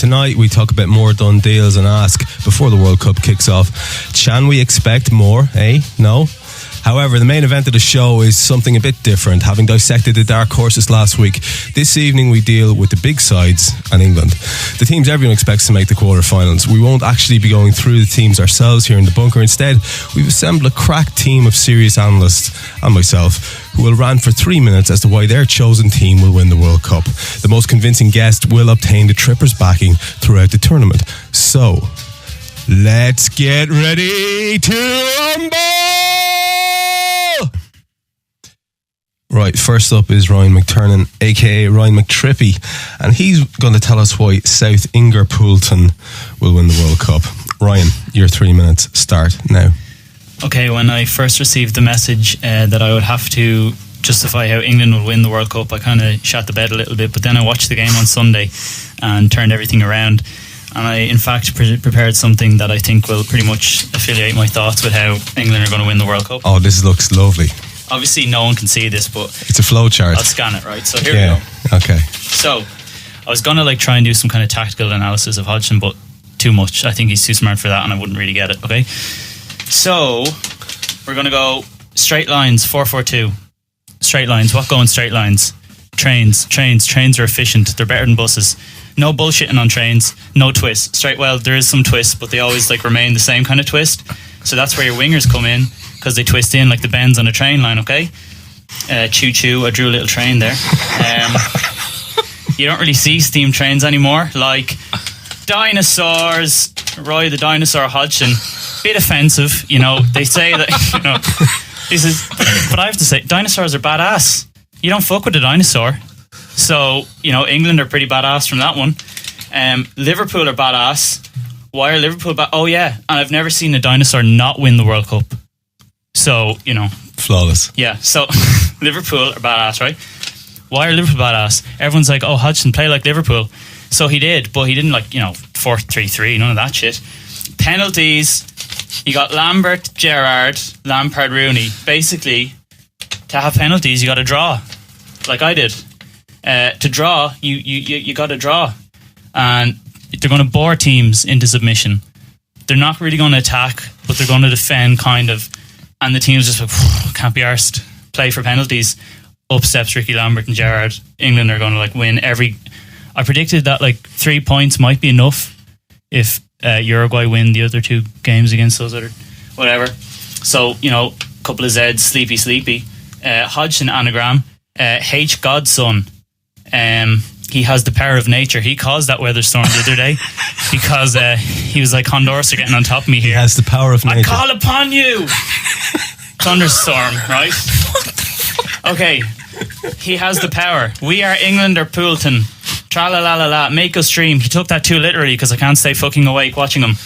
tonight we talk about more done deals and ask, before the World Cup kicks off, can we expect more, No? However, the main event of the show is something a bit different. Having dissected the dark horses last week, this evening we deal with the big sides and England. The teams everyone expects to make the quarterfinals. We won't actually be going through the teams ourselves here in the bunker. Instead, we've assembled a crack team of serious analysts and myself who will rant for 3 minutes as to why their chosen team will win the World Cup. The most convincing guest will obtain the Trippers' backing throughout the tournament. So, let's get ready to rumble! Right, first up is Ryan McTurnan, aka Ryan McTrippy, and he's going to tell us why South Ingerpoolton will win the World Cup. Ryan, your 3 minutes start now. Okay, when I first received the message that I would have to justify how England would win the World Cup, I kind of shot the bed a little bit, but then I watched the game on Sunday and turned everything around, and I in fact prepared something that I think will pretty much affiliate my thoughts with how England are going to win the World Cup. Oh, this looks lovely. Obviously no one can see this, but it's a flow chart. I'll scan it, right? So here we go. Okay. So I was going to try and do some kind of tactical analysis of Hodgson, but too much. I think he's too smart for that and I wouldn't really get it, okay? So we're going to go straight lines, 4-4-2. Straight lines. What go in straight lines? Trains are efficient. They're better than buses. No bullshitting on trains. No twist. Well, there is some twist, but they always remain the same kind of twist. So that's where your wingers come in, because they twist in like the bends on a train line, okay? Choo-choo, I drew a little train there. You don't really see steam trains anymore. Like dinosaurs, Roy the Dinosaur Hodgson. Bit offensive, they say that, this is, but I have to say, dinosaurs are badass. You don't fuck with a dinosaur. So, England are pretty badass from that one. Liverpool are badass. Why are Liverpool oh yeah, and I've never seen a dinosaur not win the World Cup. So, flawless. Yeah, so Liverpool are badass, right? Why are Liverpool badass? Everyone's like, oh, Hodgson, play like Liverpool. So he did, but he didn't 4-3-3, none of that shit. Penalties, you got Lambert, Gerrard, Lampard, Rooney. Basically, to have penalties, you got to draw, like I did. To draw, you got to draw. And they're going to bore teams into submission. They're not really going to attack, but they're going to defend, kind of. And the team's just can't be arsed. Play for penalties. Up steps Ricky Lambert and Gerrard. England are going to win every... I predicted that 3 points might be enough if Uruguay win the other 2 games against those other... whatever. So, couple of Zs, sleepy. Hodgson anagram. H Godson. He has the power of nature. He caused that weather storm the other day because he was like, Honduras are getting on top of me here. He has the power of nature. I call upon you. Thunderstorm, right? Okay. He has the power. We are England or Poolton. Tra-la-la-la-la. Make us dream. He took that too literally because I can't stay fucking awake watching him.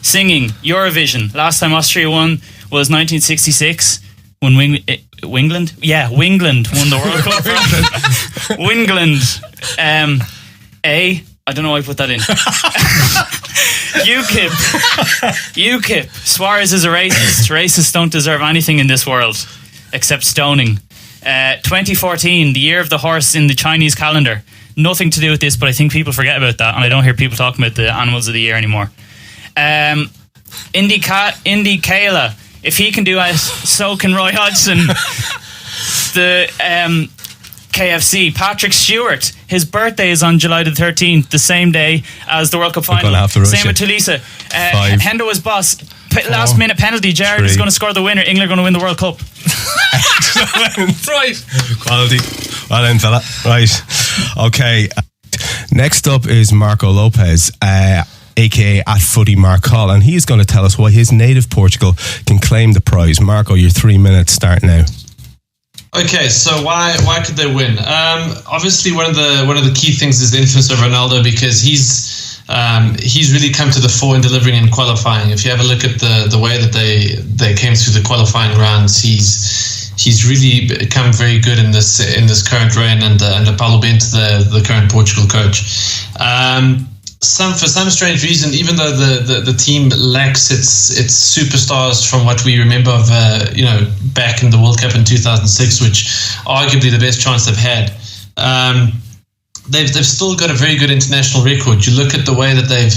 Singing. Eurovision. Last time Austria won was 1966 when Wingland? Yeah, Wingland won the World Cup. Wingland. I don't know why I put that in. UKIP. Suarez is a racist. Racists don't deserve anything in this world except stoning. 2014, the year of the horse in the Chinese calendar. Nothing to do with this, but I think people forget about that, and I don't hear people talking about the animals of the year anymore. Indy Kayla. If he can do it, so can Roy Hodgson. The KFC. Patrick Stewart. His birthday is on July the 13th, the same day as the World Cup final. Same with Tulisa. Hendo is boss. Last minute penalty. Gerrard is going to score the winner. England are going to win the World Cup. Right. Quality. Well then, fella. Right. Okay. Next up is Marco Lopez, aka at Footy Marcol, and he's going to tell us why his native Portugal can claim the prize. Marco, your 3 minutes start now. Okay, so why could they win? Obviously, one of the key things is the influence of Ronaldo, because he's really come to the fore in delivering in qualifying. If you have a look at the way that they came through the qualifying rounds, he's really become very good in this current reign, and Paulo Bento, the current Portugal coach. For some strange reason, even though the team lacks its superstars from what we remember of back in the World Cup in 2006, which arguably the best chance they've had, they've still got a very good international record. You look at the way that they've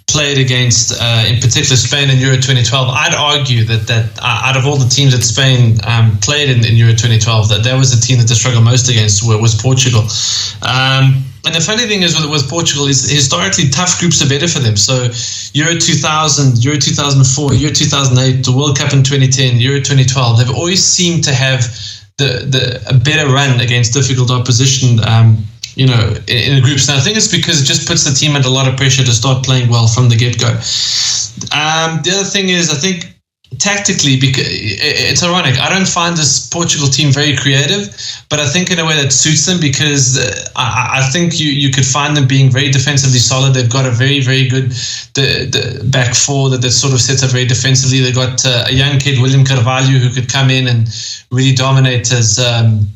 played against, in particular, Spain in Euro 2012. I'd argue that out of all the teams that Spain played in Euro 2012, that was the team that they struggled most against was Portugal. And the funny thing is with Portugal is historically tough groups are better for them. So Euro 2000, Euro 2004, Euro 2008, the World Cup in 2010, Euro 2012, they've always seemed to have a better run against difficult opposition, in the groups. And I think it's because it just puts the team under a lot of pressure to start playing well from the get-go. The other thing is, I think tactically, because it's ironic, I don't find this Portugal team very creative, but I think in a way that suits them, because I think you could find them being very defensively solid. They've got a very, very good the back four that sort of sets up very defensively. They've got a young kid, William Carvalho, who could come in and really dominate from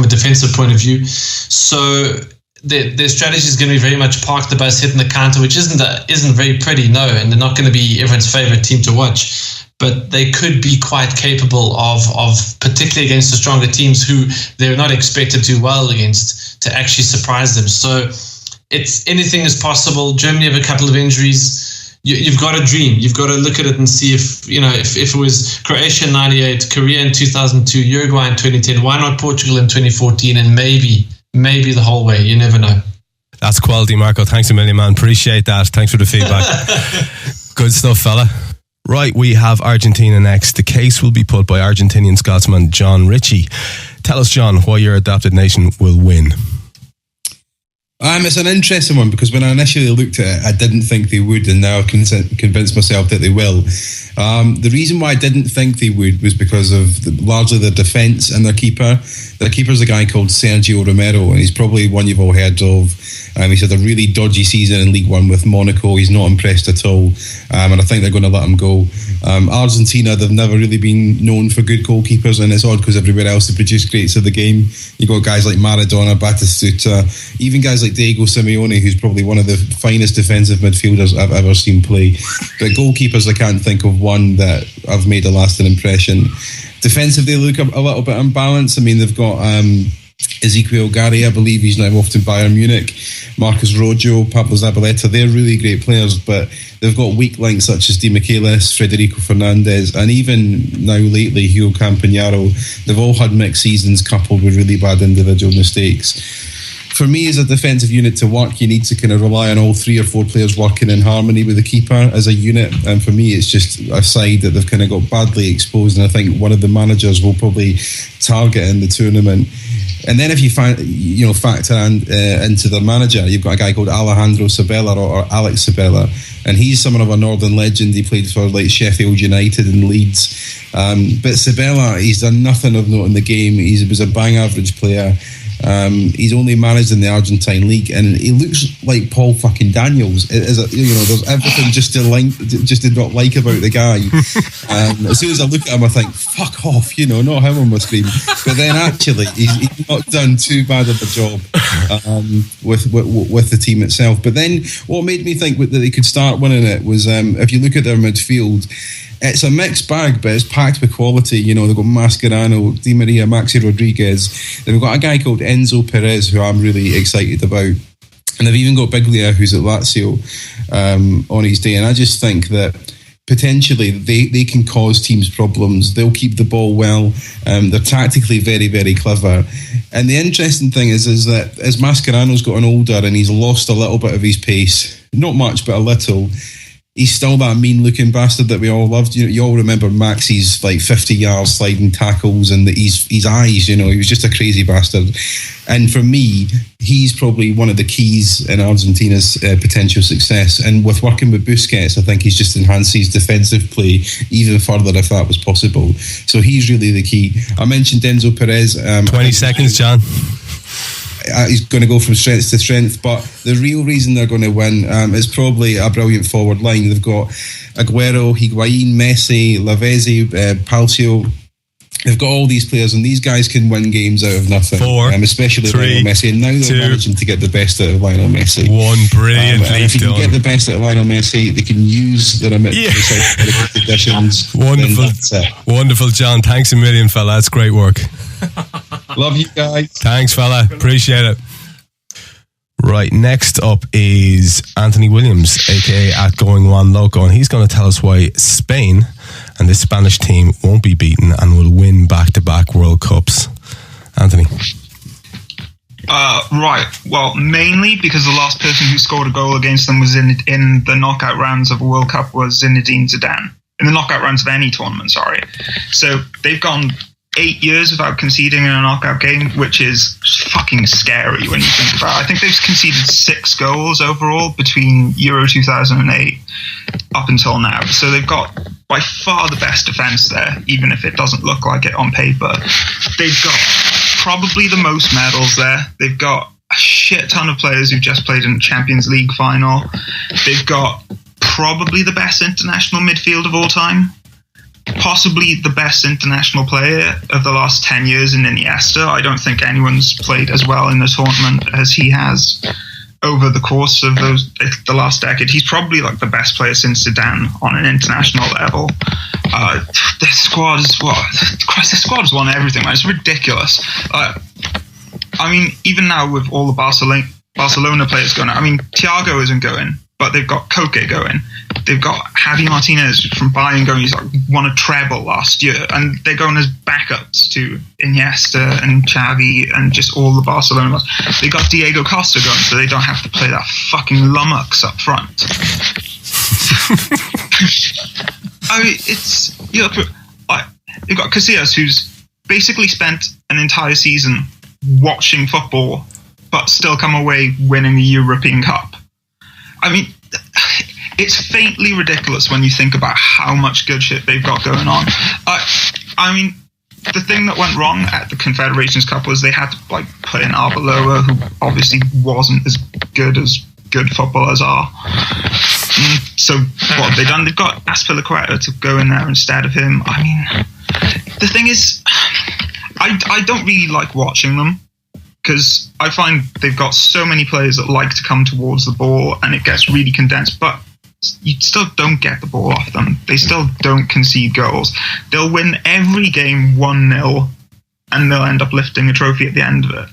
a defensive point of view. So their strategy is going to be very much park the bus, hitting the counter, which isn't very pretty, no, and they're not going to be everyone's favorite team to watch. But they could be quite capable of particularly against the stronger teams who they're not expected to do well against, to actually surprise them. So anything is possible. Germany have a couple of injuries. You've got to dream. You've got to look at it and see if it was Croatia in 98, Korea in 2002, Uruguay in 2010, why not Portugal in 2014, and maybe the whole way. You never know. That's quality, Marco. Thanks a million, man. Appreciate that. Thanks for the feedback. Good stuff, fella. Right, we have Argentina next. The case will be put by Argentinian Scotsman John Ritchie. Tell us, John, why your adopted nation will win. It's an interesting one, because when I initially looked at it, I didn't think they would, and now I've convinced myself that they will. The reason why I didn't think they would was because of largely their defence and their keeper. Their keeper's a guy called Sergio Romero, and he's probably one you've all heard of. He's had a really dodgy season in League One with Monaco. He's not impressed at all, and I think they're going to let him go. Argentina, they've never really been known for good goalkeepers, and it's odd because everywhere else they produce greats of the game. You got guys like Maradona, Batistuta, even guys like Diego Simeone, who's probably one of the finest defensive midfielders I've ever seen play. But goalkeepers, I can't think of one that I've made a lasting impression. Defensively, they look a little bit unbalanced. I mean, they've got Ezequiel Gary, I believe he's now off to Bayern Munich, Marcus Rojo, Pablo Zabaleta. They're really great players, but they've got weak links such as Di Michelis, Federico Fernandez, and even now lately Hugo Campagnaro. They've all had mixed seasons coupled with really bad individual mistakes. For me, as a defensive unit to work, you need to kind of rely on all 3 or 4 players working in harmony with the keeper as a unit. And for me, it's just a side that they've kind of got badly exposed. And I think one of the managers will probably target in the tournament. And then if you factor into their manager, you've got a guy called Alejandro Sabella or Alex Sabella, and he's somewhat of a northern legend. He played for like Sheffield United and Leeds. But Sabella, he's done nothing of note in the game. He was a bang average player. He's only managed in the Argentine league, and he looks like Paul fucking Daniels. There's everything just to not like about the guy. As soon as I look at him, I think, fuck off, not him on my screen. But then actually, he's not done too bad of a job with the team itself. But then what made me think that they could start winning it was, if you look at their midfield, it's a mixed bag, but it's packed with quality. They've got Mascherano, Di Maria, Maxi Rodriguez. They've got a guy called Enzo Perez, who I'm really excited about. And they've even got Biglia, who's at Lazio, on his day. And I just think that potentially they can cause teams problems. They'll keep the ball well. They're tactically very, very clever. And the interesting thing is that as Mascherano's gotten older and he's lost a little bit of his pace, not much, but a little, he's still that mean-looking bastard that we all loved. You all remember Maxi's like 50-yard sliding tackles and his eyes. He was just a crazy bastard. And for me, he's probably one of the keys in Argentina's potential success. And with working with Busquets, I think he's just enhanced his defensive play even further if that was possible. So he's really the key. I mentioned Enzo Perez. 20 seconds, John. He's going to go from strength to strength, but the real reason they're going to win is probably a brilliant forward line. They've got Aguero, Higuain, Messi, Lavezzi, Palcio. They've got all these players, and these guys can win games out of nothing. 4, especially 3, Lionel Messi, and now they're managing to get the best out of Lionel Messi. 1 brilliant lead. If you can get the best out of Lionel Messi, they can use their conditions. Wonderful, John. Thanks a million, fella. That's great work. Love you guys. Thanks, fella. Appreciate it. Right, next up is Anthony Williams, aka @Going Juan Loco, and he's going to tell us why Spain and this Spanish team won't be beaten and will win back-to-back World Cups. Anthony. Right. Well, mainly because the last person who scored a goal against them was in the knockout rounds of a World Cup was Zinedine Zidane. In the knockout rounds of any tournament, sorry. So they've gone 8 years without conceding in a knockout game, which is fucking scary when you think about it. I think they've conceded 6 goals overall between Euro 2008 up until now. So they've got by far the best defence there, even if it doesn't look like it on paper. They've got probably the most medals there. They've got a shit ton of players who've just played in the Champions League final. They've got probably the best international midfield of all time. Possibly the best international player of the last 10 years in Iniesta. I don't think anyone's played as well in the tournament as he has over the course of the last decade. He's probably like the best player since Zidane on an international level. Their squad is Christ, their squad has won everything, man. It's ridiculous. I mean, even now with all the Barcelona players going, I mean, Thiago isn't going, but they've got Koke going. They've got Javi Martinez from Bayern going. He's won a treble last year, and they're going as backups to Iniesta and Xavi and just all the Barcelona ones. They got Diego Costa going, so they don't have to play that fucking lummox up front. I mean, you've got Casillas, who's basically spent an entire season watching football, but still come away winning the European Cup. I mean, it's faintly ridiculous when you think about how much good shit they've got going on. I mean, the thing that went wrong at the Confederations Cup was they had to put in Arbeloa, who obviously wasn't as good footballers are. So what have they done? They've got Azpilicueta to go in there instead of him. I mean, the thing is, I don't really like watching them, because I find they've got so many players that like to come towards the ball and it gets really condensed, but you still don't get the ball off them. They still don't concede goals. They'll win every game 1-0 and they'll end up lifting a trophy at the end of it.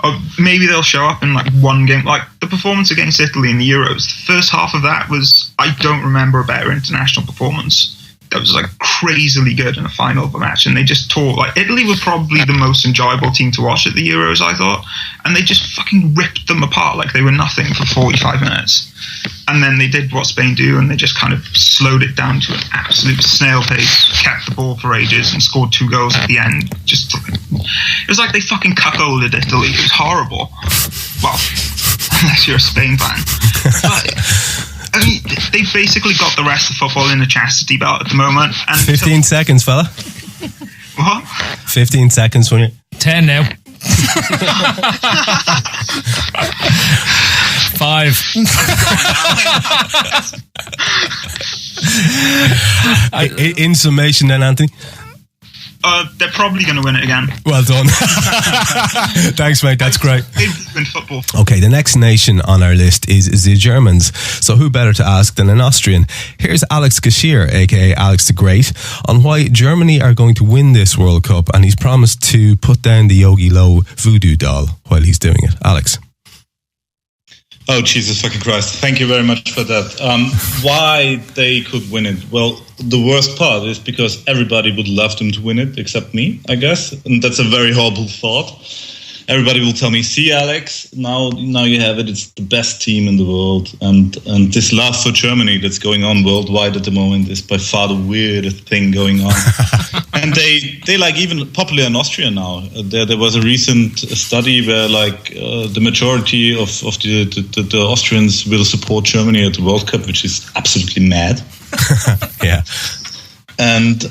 Or maybe they'll show up in one game, like the performance against Italy in the Euros. The first half of that was, I don't remember a better international performance. That was crazily good in the final of a match, and they just tore. Italy were probably the most enjoyable team to watch at the Euros, I thought, and they just fucking ripped them apart like they were nothing for 45 minutes. And then they did what Spain do, and they just kind of slowed it down to an absolute snail pace, kept the ball for ages, and scored 2 goals at the end. It was like they fucking cuckolded Italy. It was horrible. Well, unless you're a Spain fan. But, I mean, they've basically got the rest of football in a chastity belt at the moment. And 15 seconds, fella. What? 15 seconds for you. 10 now. 5. In summation then, Anthony. They're probably going to win it again. Well done. Thanks, mate. That's great. They've been football. Okay, the next nation on our list is the Germans. So who better to ask than an Austrian? Here's Alex Geschirr, aka Alex the Great, on why Germany are going to win this World Cup, and he's promised to put down the Yogi Low voodoo doll while he's doing it. Alex. Oh, Jesus fucking Christ. Thank you very much for that. Why they could win it? Well, the worst part is because everybody would love them to win it, except me, I guess. And that's a very horrible thought. Everybody will tell me, see, Alex, now you have it. It's the best team in the world. And this love for Germany that's going on worldwide at the moment is by far the weirdest thing going on. And they even popular in Austria now. There was a recent study where the majority of the Austrians will support Germany at the World Cup, which is absolutely mad. Yeah. And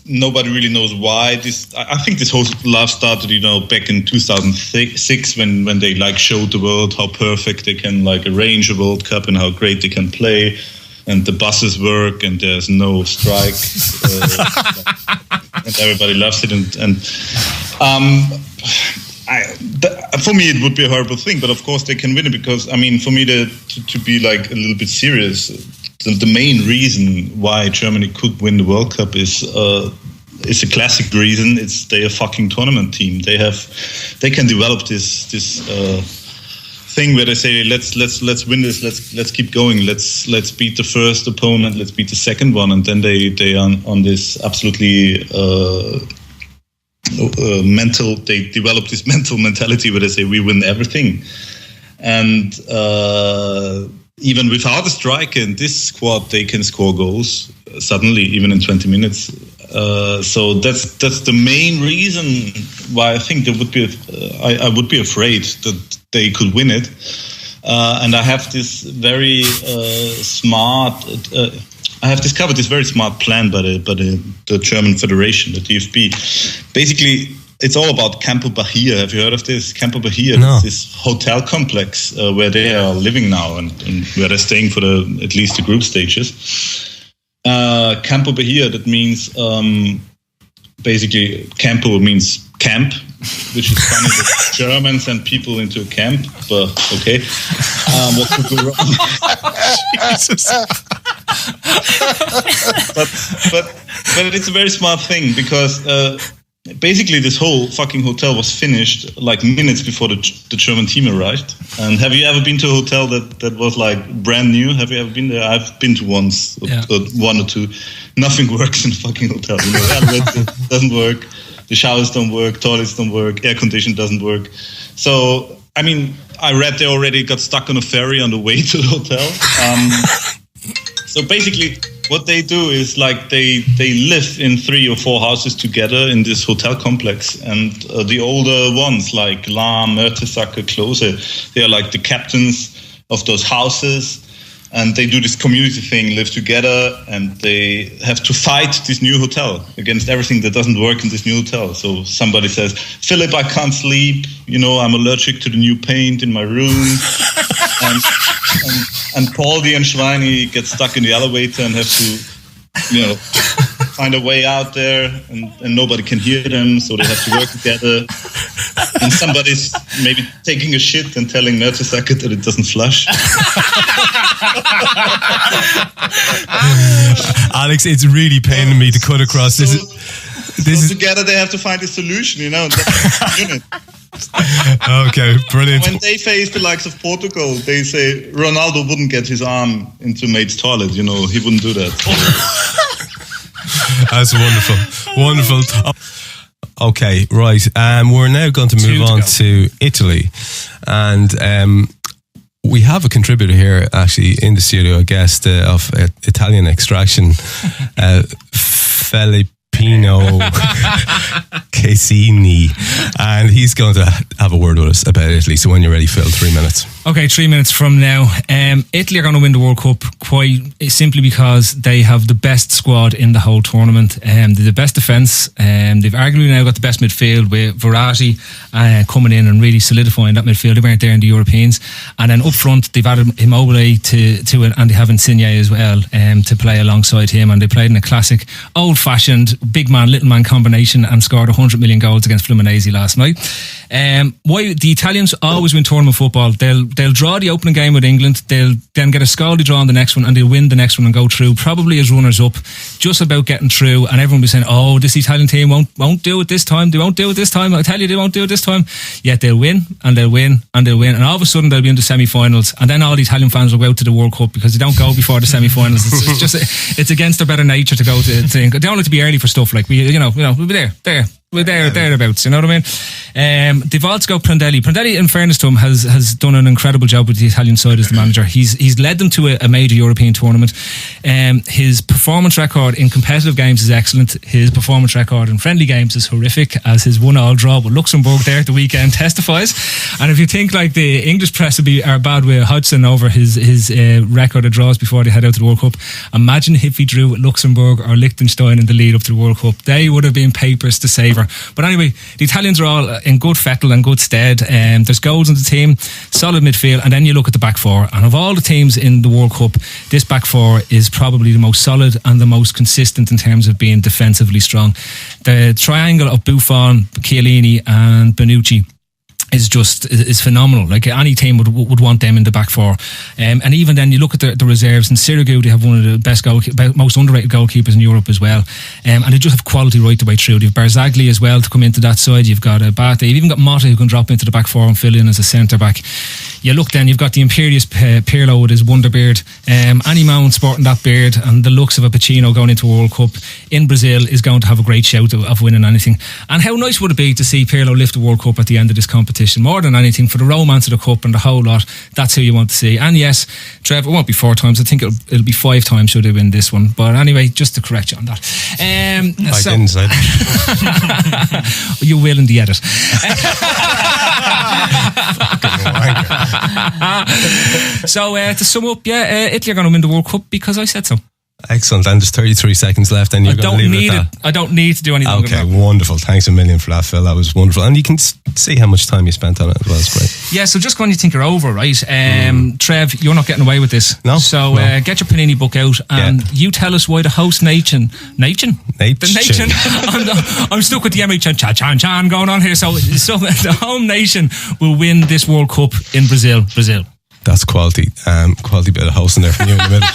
nobody really knows why. I think this whole love started, back in 2006 when they showed the world how perfect they can arrange a World Cup and how great they can play, and the buses work and there's no strike, and everybody loves it. And for me, it would be a horrible thing, but of course they can win it because, for me to be a little bit serious. The main reason why Germany could win the World Cup is it's a classic reason. They're a fucking tournament team. They can develop this thing where they say let's win this. Let's keep going. Let's beat the first opponent. Let's beat the second one, and then they are on this absolutely. They develop this mental mentality where they say we win everything, and even without a striker in this squad, they can score goals suddenly, even in 20 minutes. So that's the main reason why I think there would be. I would be afraid that they could win it, and I have this very smart. I have discovered this very smart plan by the German Federation, the DFB. Basically, it's all about Campo Bahia. Have you heard of this? Campo Bahia is this hotel complex where they are living now and where they're staying for at least the group stages. Campo Bahia, that means basically Campo means camp, which is funny that Germans send people into a camp, but okay. What could go wrong? Jesus. but it's a very smart thing because basically this whole fucking hotel was finished like minutes before the German team arrived. And have you ever been to a hotel that was like brand new? Have you ever been there? I've been to once, or one or two. Nothing works in a fucking hotel. You know, the elevator doesn't work, the showers don't work, toilets don't work, air conditioning doesn't work. So I mean, I read they already got stuck on a ferry on the way to the hotel. So basically, what they do is like they live in 3 or 4 houses together in this hotel complex, and the older ones like Lahm, Mertesacker, Klose, they are like the captains of those houses, and they do this community thing, live together, and they have to fight this new hotel against everything that doesn't work in this new hotel. So somebody says, Philip, I can't sleep, you know, I'm allergic to the new paint in my room. And Pauli and Schweini get stuck in the elevator and have to, you know, find a way out there, and nobody can hear them, so they have to work together. And somebody's maybe taking a shit and telling Mertesacker that it doesn't flush. Alex, it's really paining me to cut across this. So together they have to find a solution, you know. That's the unit. Okay, brilliant. When they face the likes of Portugal, they say Ronaldo wouldn't get his arm into mate's toilet, you know, he wouldn't do that. That's wonderful. Okay, right. We're now going to move on to Italy, and we have a contributor here, actually, in the studio, a guest of Italian extraction, Filippino Cassini, and he's going to have a word with us about Italy. So when you're ready, Phil, 3 minutes. Okay, 3 minutes from now. Italy are going to win the World Cup quite simply because they have the best squad in the whole tournament. They're the best defence. They've arguably now got the best midfield with Verratti coming in and really solidifying that midfield. They weren't there in the Europeans. And then up front, they've added Immobile to it, and they have Insigne as well to play alongside him. And they played in a classic, old-fashioned, big man, little man combination and scored 100 million goals against Fluminense last night. Why the Italians always win tournament football? They'll draw the opening game with England, they'll then get a scaldy draw on the next one, and they'll win the next one and go through, probably as runners-up, just about getting through. And everyone will be saying, oh, this Italian team won't do it this time, they won't do it this time, I tell you they won't do it this time. Yet they'll win, and they'll win, and they'll win, and all of a sudden they'll be in the semi-finals, and then all the Italian fans will go out to the World Cup because they don't go before the semi-finals. It's just it's against their better nature to go to they don't like to be early for stuff like we'll be there. We're thereabouts, you know what I mean? They've also got Prandelli. Prandelli, in fairness to him, has done an incredible job with the Italian side as the manager. He's led them to a major European tournament. His performance record in competitive games is excellent. His performance record in friendly games is horrific, as his 1-1 draw with Luxembourg there at the weekend testifies. And if you think like the English press are bad with Hodgson over his record of draws before they head out to the World Cup, imagine if he drew with Luxembourg or Liechtenstein in the lead up to the World Cup. They would have been papers to savour. But anyway, the Italians are all in good fettle and good stead. There's goals in the team, solid midfield, and then you look at the back four. And of all the teams in the World Cup, this back four is probably the most solid and the most consistent in terms of being defensively strong. The triangle of Buffon, Chiellini and Bonucci is phenomenal. Like any team would want them in the back four, and even then you look at the reserves. In Sirigu they have one of the best most underrated goalkeepers in Europe as well, and they just have quality right the way through. You've Barzagli as well to come into that side. You've got Bate. You've even got Motta who can drop into the back four and fill in as a centre back. You look then, you've got the imperious Pirlo with his wonder beard, Annie Mount sporting that beard, and the looks of a Pacino going into a World Cup in Brazil is going to have a great shout of winning anything. And how nice would it be to see Pirlo lift the World Cup at the end of this competition? More than anything, for the romance of the cup and the whole lot, that's who you want to see. And yes, Trev, it won't be 4 times. I think it'll be 5 times should they win this one. But anyway, just to correct you on that. I didn't say that. You will in the edit. So to sum up, Italy are going to win the World Cup because I said so. Excellent. And there's 33 seconds left, and you're going to leave it at that. I don't need to do anything. Okay, wonderful. Thanks a million for that, Phil. That was wonderful. And you can see how much time you spent on it as well. It's great. Yeah, so just when you think you're over, right? Trev, you're not getting away with this. No. So get your Panini book out and you tell us why the host nation. I'm stuck with the MH going on here. So the home nation will win this World Cup in Brazil. That's quality bit of hosting there from you in the middle.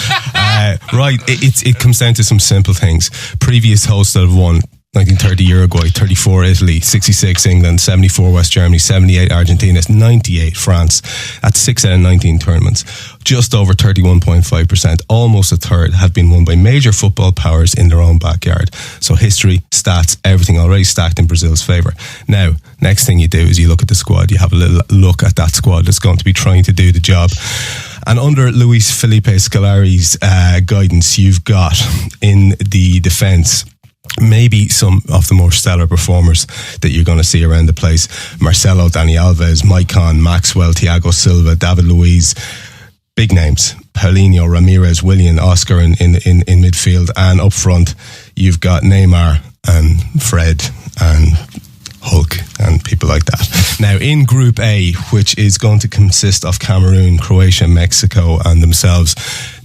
Right, it comes down to some simple things. Previous hosts that have won: 1930 Uruguay, 34 Italy, 66 England, 74 West Germany, 78 Argentina, 98 France. That's 6 out of 19 tournaments. Just over 31.5%, almost a third, have been won by major football powers in their own backyard. So history, stats, everything already stacked in Brazil's favour. Now, next thing you do is you look at the squad. You have a little look at that squad that's going to be trying to do the job. And under Luis Felipe Scolari's guidance, you've got in the defence maybe some of the more stellar performers that you're going to see around the place. Marcelo, Dani Alves, Maicon, Maxwell, Thiago Silva, David Luiz. Big names. Paulinho, Ramirez, Willian, Oscar in midfield. And up front, you've got Neymar and Fred and Hulk and people like that. Now in Group A, which is going to consist of Cameroon, Croatia, Mexico and themselves,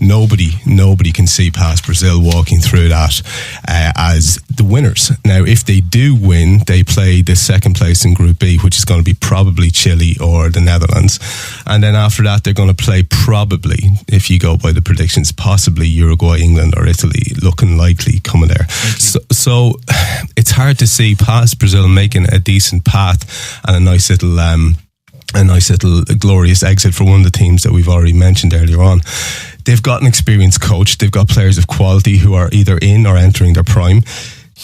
nobody can see past Brazil walking through that as the winners. Now if they do win, they play the second place in Group B, which is going to be probably Chile or the Netherlands, and then after that they're going to play probably, if you go by the predictions, possibly Uruguay, England or Italy, looking likely coming there. So it's hard to see past Brazil making a decent path and a nice little glorious exit for one of the teams that we've already mentioned earlier on. They've got an experienced coach. They've got players of quality who are either in or entering their prime.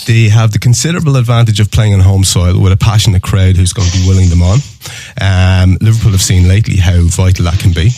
They have the considerable advantage of playing on home soil with a passionate crowd who's going to be willing them on. Liverpool have seen lately how vital that can be.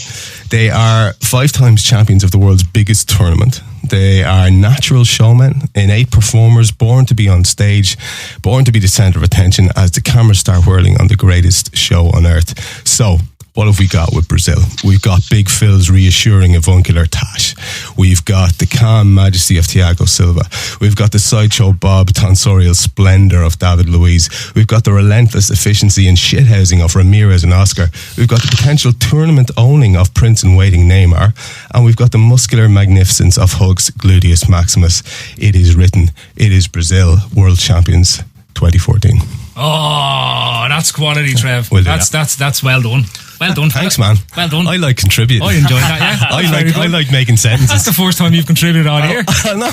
They are 5 times champions of the world's biggest tournament. They are natural showmen, innate performers, born to be on stage, born to be the centre of attention as the cameras start whirling on the greatest show on earth. So, what have we got with Brazil? We've got Big Phil's reassuring avuncular tash. We've got the calm majesty of Thiago Silva. We've got the sideshow Bob tonsorial splendour of David Luiz. We've got the relentless efficiency and shithousing of Ramirez and Oscar. We've got the potential tournament owning of prince-in-waiting Neymar. And we've got the muscular magnificence of Hulk's gluteus maximus. It is written, it is Brazil, world champions 2014. Oh, that's quality, Trev. That's well done. Well done. Thanks, man. Well done. I like contributing. I enjoyed that, yeah. I like making sentences. That's the first time you've contributed on here. I know.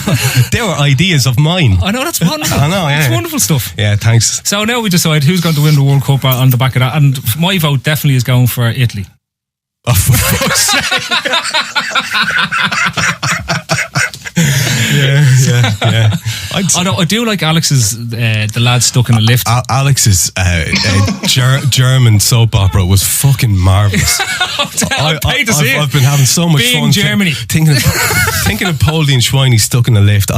They were ideas of mine. I know, that's wonderful. I know, yeah. It's wonderful stuff. Yeah, thanks. So now we decide who's going to win the World Cup on the back of that. And my vote definitely is going for Italy. Oh, for fuck's sake. Yeah. I do like Alex's the lad stuck in the lift. Alex's German soap opera was fucking marvellous. I've been having so much Being fun Germany. thinking of Poldy and Schweini stuck in the lift.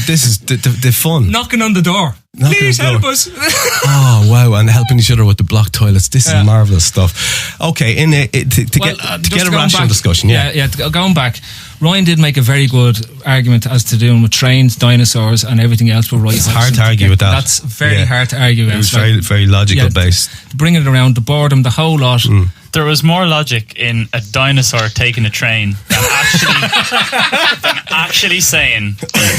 This is the fun. Knocking on the door. Please help us. Oh wow, and helping each other with the block toilets. This is marvellous stuff. Okay, to get a rational discussion. Yeah, going back, Ryan did make a very good argument as to doing with trains, dinosaurs and everything else. But right, it's hard to argue with that. That's very hard to argue with. It was very, very logical based. Bringing it around, the boredom, the whole lot. There was more logic in a dinosaur taking a train than actually saying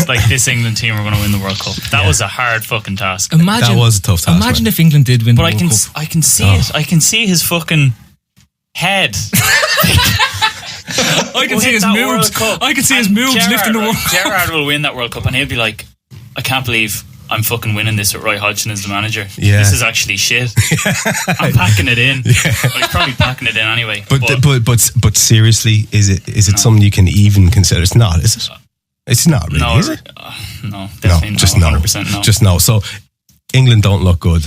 like this England team are going to win the World Cup. That was a hard fucking task. That was a tough task. Imagine if England did win the World Cup. But I can see it. I can see his fucking head. I can see his moves. I can see his moves lifting the World Cup. Gerrard will win that World Cup, and he'll be like, I can't believe I'm fucking winning this with Roy Hodgson as the manager. Yeah. This is actually shit. I'm packing it in. Yeah. Well, he's probably packing it in anyway. But seriously, is it something you can even consider? It's not, is it? It's not really, is it? No, definitely no, just 100% no. Just no. So England don't look good.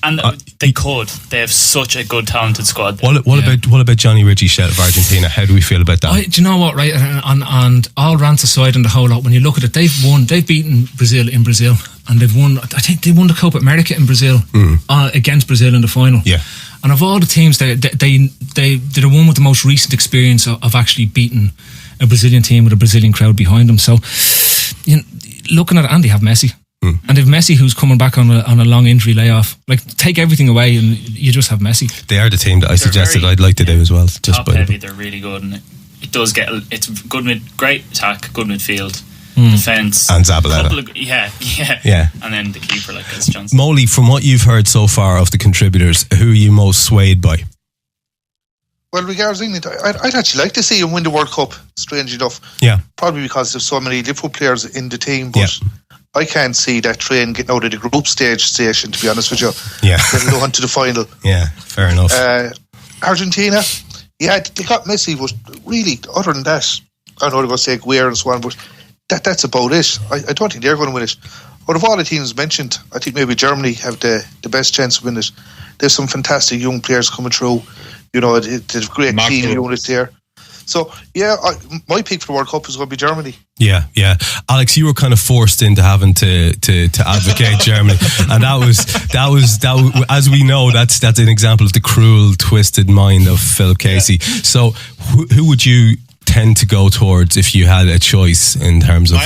And they could. They have such a good, talented squad. What about Johnny Ritchie's shout of Argentina? How do we feel about that? Do you know what, right? And all rants aside and the whole lot, when you look at it, they've beaten Brazil in Brazil, and they've won. I think they won the Copa America in Brazil against Brazil in the final. Yeah. And of all the teams, they're the one with the most recent experience of actually beating a Brazilian team with a Brazilian crowd behind them. So, you know, looking at it, and they have Messi. And if Messi, who's coming back on a long injury layoff, like, take everything away and you just have Messi. They are the team that I suggested I'd like to do as well. Just top heavy, they're really good, and it does get, it's good great attack, good midfield, defence, and Zabaleta. Yeah. And then the keeper, like Gus Johnson. Molly, from what you've heard so far of the contributors, who are you most swayed by? Well, regards England, I'd actually like to see him win the World Cup, strange enough. Yeah. Probably because there's so many Liverpool players in the team, but I can't see that train getting out of the group station, to be honest with you. Yeah. Let alone to the final. Yeah, fair enough. Argentina, they got Messi, but really, other than that, I know they're going to say Aguero and so on, but that's about it. I don't think they're going to win it. Out of all the teams mentioned, I think maybe Germany have the best chance of winning it. There's some fantastic young players coming through. You know, there's a great team unit there. So, my pick for the World Cup is going to be Germany. Yeah. Alex, you were kind of forced into having to advocate Germany, and that was as we know, that's an example of the cruel, twisted mind of Philip Casey. Yeah. So, who would you tend to go towards if you had a choice in terms of?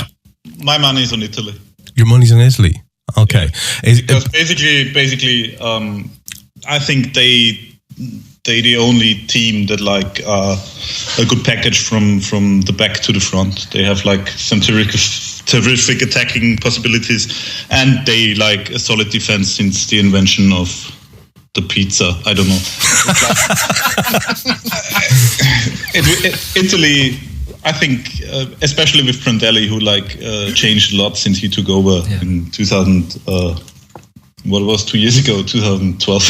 My money is on Italy. Your money's on Italy. Okay, yeah. Because basically, I think they're the only team that like a good package from the back to the front. They have like some terrific attacking possibilities, and they like a solid defense since the invention of the pizza. I don't know. Italy, I think, especially with Prandelli, who like changed a lot since he took over in 2000. What was 2 years ago? 2012.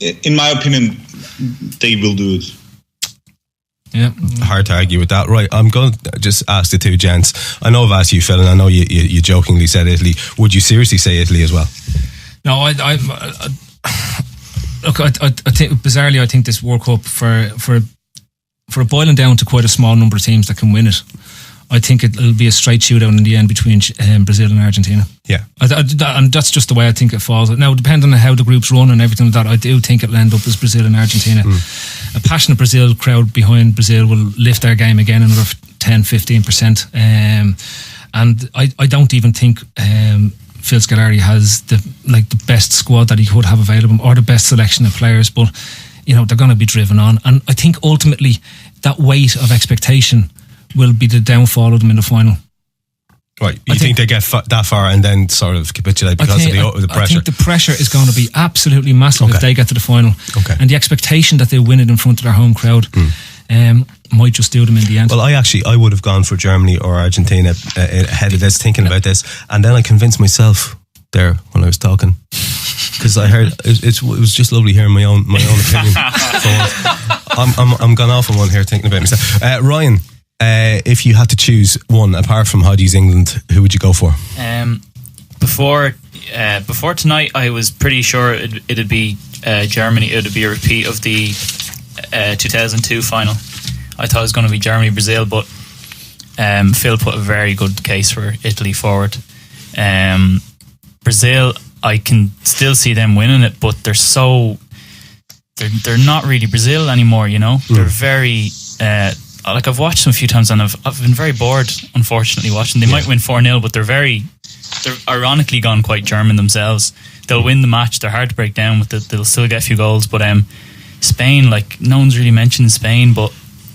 In my opinion, they will do it. Yeah, hard to argue with that. Right, I'm going to just ask the two gents. I know I've asked you, Phil, and I know you jokingly said Italy. Would you seriously say Italy as well? No, I think bizarrely, I think this World Cup for boiling down to quite a small number of teams that can win it. I think it'll be a straight shootout in the end between Brazil and Argentina. Yeah. And that's just the way I think it falls. Now, depending on how the groups run and everything like that, I do think it'll end up as Brazil and Argentina. A passionate Brazil crowd behind Brazil will lift their game again another 10-15%. And I don't even think Phil Scolari has the best squad that he could have available, or the best selection of players, but you know, they're going to be driven on. And I think ultimately that weight of expectation will be the downfall of them in the final. Right, you think they get that far and then sort of capitulate because of the pressure? I think the pressure is going to be absolutely massive if they get to the final. Okay. And the expectation that they win it in front of their home crowd might just do them in the end. Well, I would have gone for Germany or Argentina ahead of this, thinking about this, and then I convinced myself there when I was talking, because I heard it was just lovely hearing my own opinion. So I'm gone off on one here thinking about myself. Ryan, if you had to choose one apart from Hodgie's England, who would you go for? Before tonight, I was pretty sure it'd be Germany. It'd be a repeat of the 2002 final. I thought it was going to be Germany, Brazil, but Phil put a very good case for Italy forward. Brazil, I can still see them winning it, but they're not really Brazil anymore. You know, they're very. I've watched them a few times and I've been very bored, unfortunately, watching. They might win 4-0, but they're very they're ironically gone quite German themselves. They'll win the match. They're hard to break down with they'll still get a few goals. But Spain, like, no one's really mentioned Spain, but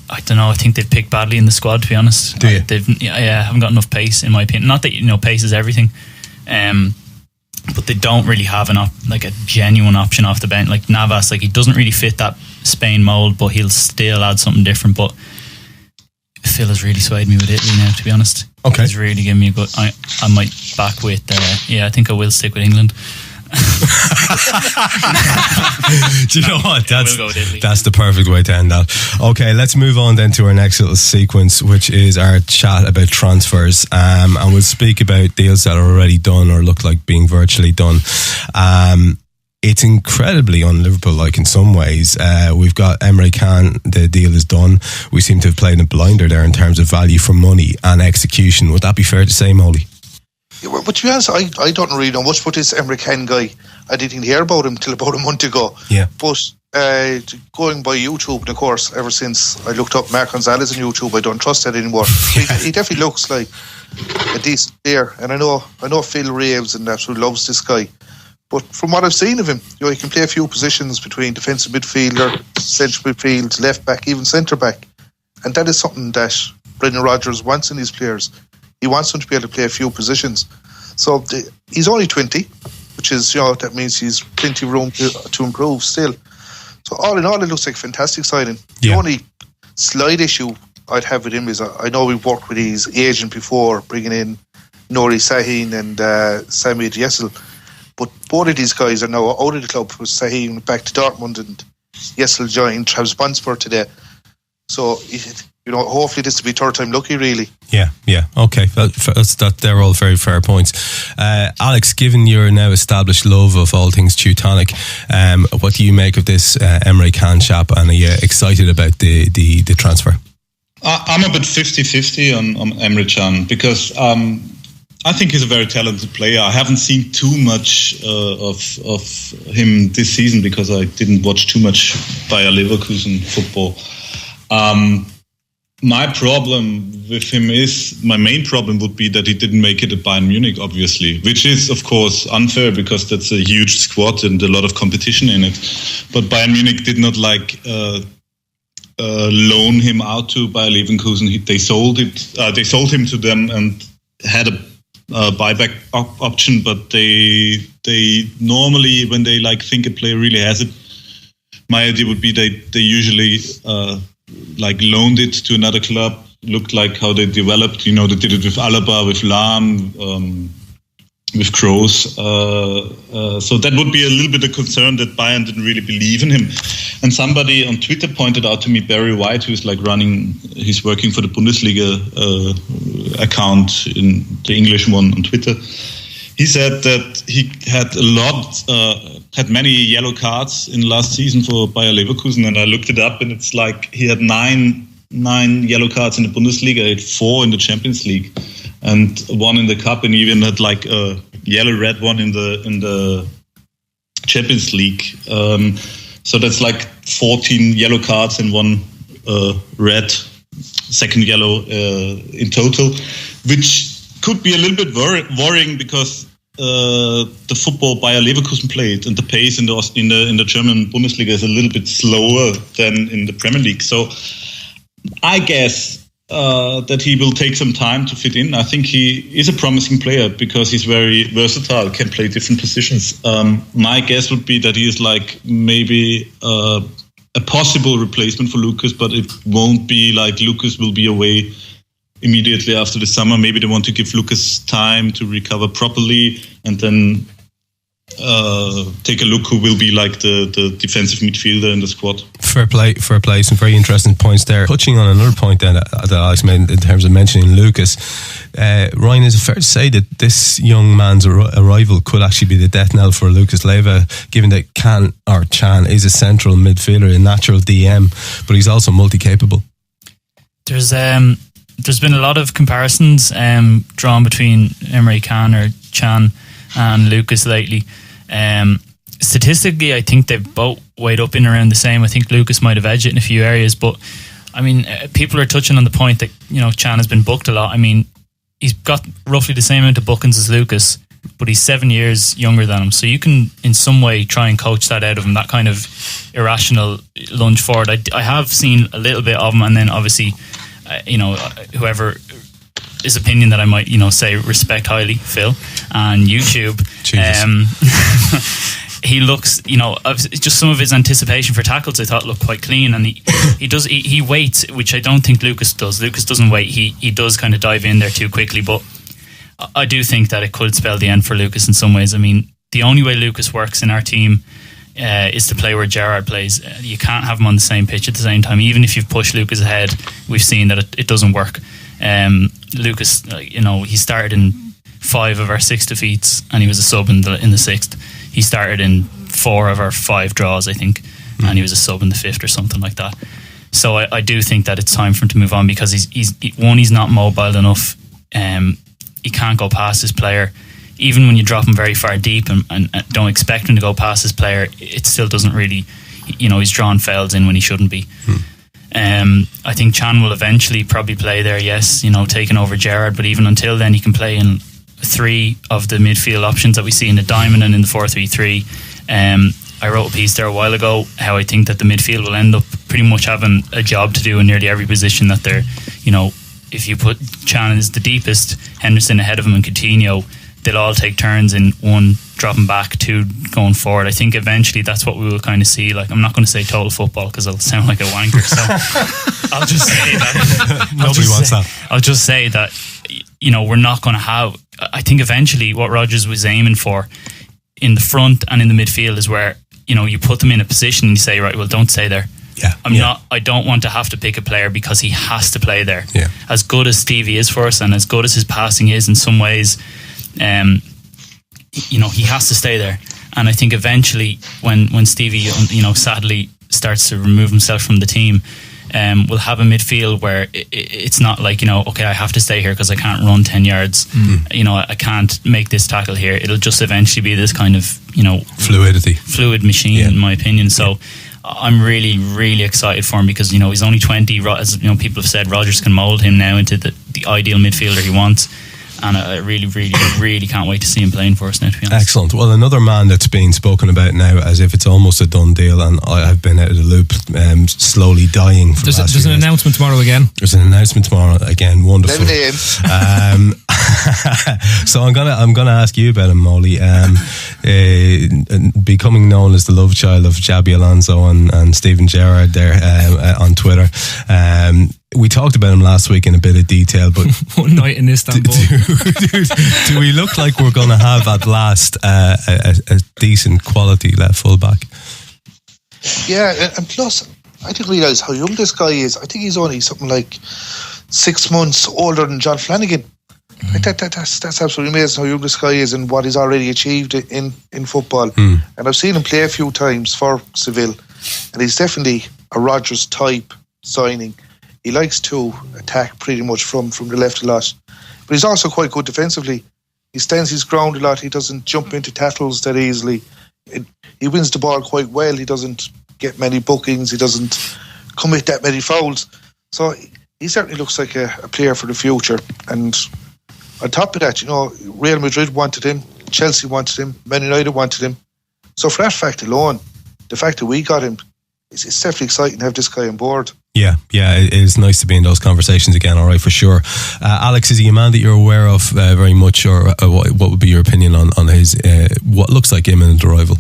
I don't know. I think they've picked badly in the squad, to be honest. Do you? Haven't got enough pace, in my opinion. Not that pace is everything, but they don't really have a genuine option off the bench. Like Navas, like, he doesn't really fit that Spain mold, but he'll still add something different. But Phil has really swayed me with Italy now, to be honest. Okay, he's really given me a good. I might back with. I think I will stick with England. Do you know what? We'll go with Italy. That's the perfect way to end that. Okay, let's move on then to our next little sequence, which is our chat about transfers, and we'll speak about deals that are already done or look like being virtually done. It's incredibly un-Liverpool-like in some ways. We've got Emre Can, the deal is done. We seem to have played a blinder there in terms of value for money and execution. Would that be fair to say, Molly? Yeah, but to be honest, I don't really know much about this Emre Can guy. I didn't hear about him till about a month ago. Yeah. But going by YouTube, and of course, ever since I looked up Mark Gonzalez on YouTube, I don't trust that anymore. He definitely looks like a decent player, and I know Phil raves and absolutely loves this guy. But from what I've seen of him, he can play a few positions between defensive midfielder, central midfield, left back, even centre back, and that is something that Brendan Rodgers wants in his players. He wants them to be able to play a few positions. So he's only 20, which is, that means he's plenty of room to improve still. So all in all, it looks like a fantastic signing. Yeah. The only slight issue I'd have with him is I know we've worked with his agent before, bringing in Nuri Sahin and Sami Yessel. But both of these guys are now out of the club. With Sahin back to Dortmund and Yessel joined Trabzonspor today. So, hopefully this will be third time lucky, really. Yeah. Okay, they're all very fair points. Alex, given your now established love of all things Teutonic, what do you make of this Emre Can chap, and are you excited about the transfer? I'm a bit 50-50 on Emre Can because I think he's a very talented player. I haven't seen too much of him this season because I didn't watch too much Bayer Leverkusen football. My main problem would be that he didn't make it at Bayern Munich, obviously, which is, of course, unfair because that's a huge squad and a lot of competition in it. But Bayern Munich did not loan him out to Bayer Leverkusen. They sold him to them and had a buyback option. But they normally, when they think a player really has it, my idea would be they usually loaned it to another club. Looked like how they developed. They did it with Alaba, with Lahm, with Kroos. So that would be a little bit of concern that Bayern didn't really believe in him. And somebody on Twitter pointed out to me, Barry White, who's he's working for the Bundesliga account, in the English one on Twitter. He said that he had many yellow cards in last season for Bayer Leverkusen, and I looked it up, and it's like he had nine yellow cards in the Bundesliga, he had 4 in the Champions League, and 1 in the Cup, and he even had a yellow-red one in the Champions League. So that's 14 yellow cards and 1 red, second yellow in total, which could be a little bit worrying because the football Bayer Leverkusen played and the pace in the German Bundesliga is a little bit slower than in the Premier League. So I guess that he will take some time to fit in. I think he is a promising player because he's very versatile, can play different positions. My guess would be that he is maybe a possible replacement for Lucas, but it won't be Lucas will be away immediately after the summer. Maybe they want to give Lucas time to recover properly and then take a look who will be the defensive midfielder in the squad. Fair play. Some very interesting points there. Touching on another point that Alex made in terms of mentioning Lucas, Ryan, is it fair to say that this young man's arrival could actually be the death knell for Lucas Leiva, given that Can is a central midfielder, a natural DM, but he's also multi-capable? There's been a lot of comparisons drawn between Emre Can or Can and Lucas lately. Statistically, I think they've both weighed up in around the same. I think Lucas might have edged it in a few areas, but I mean, people are touching on the point that Can has been booked a lot. I mean, he's got roughly the same amount of bookings as Lucas, but he's 7 years younger than him. So you can, in some way, try and coach that out of him, that kind of irrational lunge forward. I have seen a little bit of him, and then obviously, whoever his opinion that I might, say respect highly, Phil, on YouTube. He looks, just some of his anticipation for tackles I thought looked quite clean, and he waits, which I don't think Lucas does. Lucas doesn't wait. He does kind of dive in there too quickly, but I do think that it could spell the end for Lucas in some ways. I mean, the only way Lucas works in our team is to play where Gerrard plays. You can't have him on the same pitch at the same time. Even if you've pushed Lucas ahead, we've seen that it doesn't work. Lucas, he started in 5 of our 6 defeats, and he was a sub in the 6th. He started in 4 of our 5 draws, I think, and he was a sub in the 5th or something like that. So I do think that it's time for him to move on, because he's not mobile enough. He can't go past his player. Even when you drop him very far deep and don't expect him to go past his player, it still doesn't really, he's drawing fouls in when he shouldn't be. I think Chan will eventually probably play there, yes, taking over Gerrard, but even until then he can play in 3 of the midfield options that we see in the diamond and in the 4-3-3. I wrote a piece there a while ago how I think that the midfield will end up pretty much having a job to do in nearly every position that they're, if you put Chan as the deepest, Henderson ahead of him and Coutinho, they'll all take turns in 1 dropping back, 2 going forward. I think eventually that's what we will kind of see. Like, I'm not going to say total football because I'll sound like a wanker, so I'll just say that nobody wants that. I'll just say that we're not going to have. I think eventually what Rodgers was aiming for in the front and in the midfield is where you put them in a position and you say, right, well, don't stay there. I don't want to have to pick a player because he has to play there. Yeah. As good as Stevie is for us, and as good as his passing is in some ways, he has to stay there. And I think eventually when Stevie sadly starts to remove himself from the team, we'll have a midfield where it's not like, okay, I have to stay here because I can't run 10 yards. I can't make this tackle here. It'll just eventually be this kind of fluid machine, in my opinion. So I'm really, really excited for him because, he's only 20. As people have said, Rodgers can mould him now into the ideal midfielder he wants. And I really, really, really can't wait to see him playing for us now, to be honest. Excellent. Well, another man that's being spoken about now as if it's almost a done deal, and I've been out of the loop, slowly dying. There's an announcement tomorrow again. There's an announcement tomorrow again. Wonderful. So I'm gonna ask you about him, Molly. Becoming known as the love child of Xabi Alonso and Steven Gerrard there on Twitter. We talked about him last week in a bit of detail, but one night in Istanbul. Do we look like we're going to have at last a decent quality left fullback? Yeah, and plus, I didn't realise how young this guy is. I think he's only something like 6 months older than John Flanagan. Like that's absolutely amazing how young this guy is and what he's already achieved in football. And I've seen him play a few times for Seville, and he's definitely a Rodgers type signing. He likes to attack pretty much from the left a lot. But he's also quite good defensively. He stands his ground a lot. He doesn't jump into tackles that easily. He wins the ball quite well. He doesn't get many bookings. He doesn't commit that many fouls. So he certainly looks like a player for the future. And on top of that, Real Madrid wanted him. Chelsea wanted him. Man United wanted him. So for that fact alone, the fact that we got him, it's definitely exciting to have this guy on board. Yeah, it is nice to be in those conversations again, all right, for sure. Alex, is he a man that you're aware of very much, or what would be your opinion on his, what looks like imminent arrival?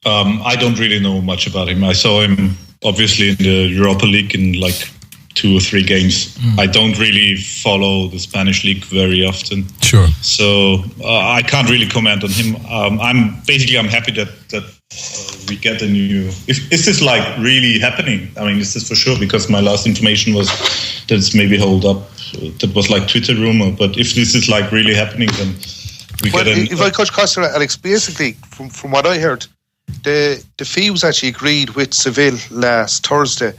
I don't really know much about him. I saw him, obviously, in the Europa League in like 2 or 3 games. I don't really follow the Spanish league very often. Sure. So I can't really comment on him. I'm happy that we get a new. Is this like really happening? I mean, is this for sure? Because my last information was that it's maybe hold up. That was like Twitter rumor. But if this is like really happening, then we get. If I could cost Alex, basically from what I heard, the fee was actually agreed with Seville last Thursday,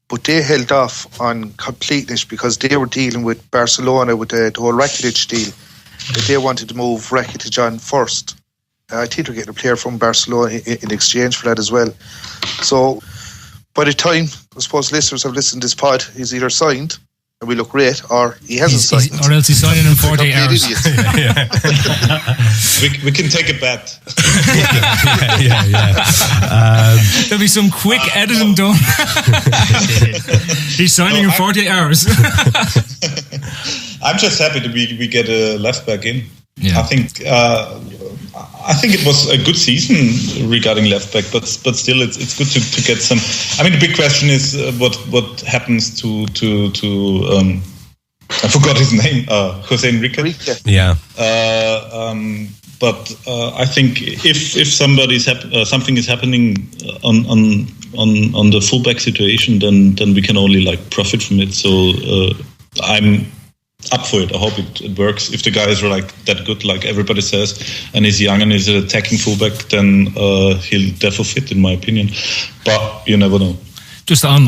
but they held off on completeness because they were dealing with Barcelona with the whole Rakitic deal. That they wanted to move Rakitic on first. I think they're getting a player from Barcelona in exchange for that as well. So by the time, I suppose, listeners have listened to this pod, he's either signed and we look great, or he hasn't signed, or else he's signing in 48 hours. We can take a bet. There'll be some quick editing done. He's signing in 48 hours. I'm just happy that we get a left back in. Yeah. I think it was a good season regarding left back, but still it's good to get some. I mean, the big question is what happens to I forgot his name, Jose Enrique. Yeah. But I think if something is happening on the fullback situation, then we can only like profit from it. So I'm up for it. I hope it works. If the guys are like that good, like everybody says, and he's young and is an attacking fullback, then he'll definitely fit, in my opinion. But you never know. Just on